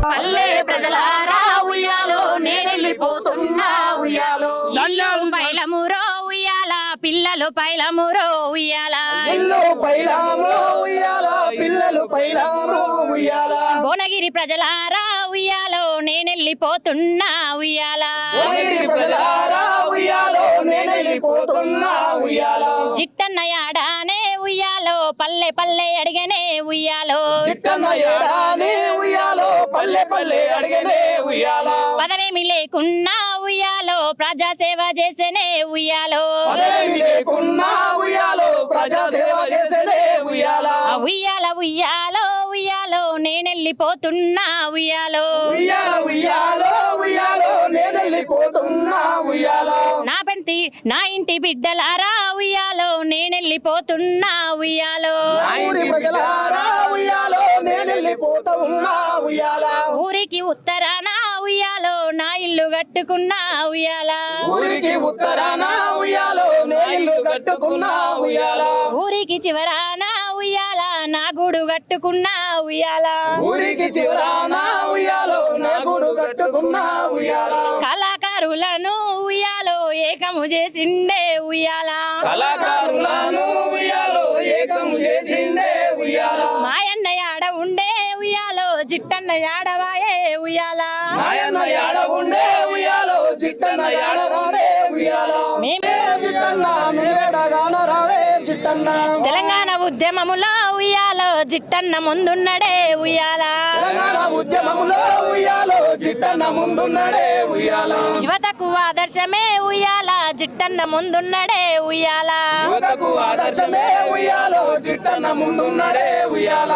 పల్లె ప్రజలారా ఉయ్యాలో నేనెళ్ళిపోతున్నా ఉయ్యాలో ఇల్లు పైలమురో ఉయ్యాల పిల్లలు పైలమురో ఉయ్యాల ఇల్లు పైలామురో ఉయ్యాల పిల్లలు పైలామురో ఉయ్యాల భువనగిరి ప్రజలారా ఉయ్యాలో నేనెళ్ళిపోతున్నా ఉయ్యాల భువనగిరి ప్రజలారా ఉయ్యాలో నేనెళ్ళిపోతున్నా ఉయ్యాల జిట్టన్న యాడానే ఉయ్యాలో పల్లె పల్లె అడిగనే ఉయ్యాలో చిట్టన్న ఏడానే ఉయ్యాలో పల్లె పల్లె అడిగనే ఉయ్యాల పదవేమి లేకున్నా ఉయ్యాలో ప్రజాసేవ చేసేనే ఉయ్యాలో పదవి లేకున్నా ఉయ్యాలో ప్రజా సేవ చేసేనే ఉయ్యాల ఉయ్యాల ఉయ్యాలో ఉయ్యాలో నేనెళ్ళిపోతున్నా ఉయ్యాలో ఉయ్యాల ఉయ్యాలో ఉయ్యాలో నేనెళ్ళిపోతున్నా ఉయ్యాల నా ఇంటి బిడ్డలారా ఉయ్యాలో నేనెళ్ళిపోతున్నా ఉయ్యాలో ఊరి ప్రజలారా ఉయ్యాలో నేనెళ్ళిపోతా ఉన్నా ఉయ్యాల ఊరికి ఉత్తరాన ఉయ్యాలో నా ఇల్లు కట్టుకున్నా ఉయ్యాల ఊరికి ఉత్తరాన ఉయ్యాలో నేనిల్లు కట్టుకున్నా ఉయ్యాల ఊరికి చివరాన ఉయ్యాల నా గూడు కట్టుకున్నా ఉయ్యాల ఊరికి చివరాన ఉయ్యాలో నా గూడు కట్టుకున్నా ఉయ్యాల కళాకారులను ఉయ్యాలో ఏకము చేసిండే ఉయ్యాల కళాకారులను ఉయ్యాలో ఏకము చేసిండే ఉయ్యాల మాయన్న యాడ ఉండే ఉయ్యాలో జిట్టన్న యాడవాయే ఉయ్యాల నాయన్న యాడ ఉండే ఉయ్యాలో చిట్టన్న యాడ రావే ఉయ్యాల మేమే చిట్టన్న నువ్వేడగాన రావే చిట్టన్న తెలంగాణ ఉద్యమములో ఉయ్యాలో జిట్టన్న ముందున్నడే ఉయ్యాల తెలంగాణ ఉద్యమములో ఉయ్యాలో చిట్టన్న ముందున్నడే ఉయ్యాల యువతకు ఆదర్శమే ఉయ్యాల జిట్టన్న ముందున్నడే ఉయ్యాల యువతకు ఆదర్శమే ఉయ్యాలో చిట్టన్న ముందున్నడే ఉయ్యాల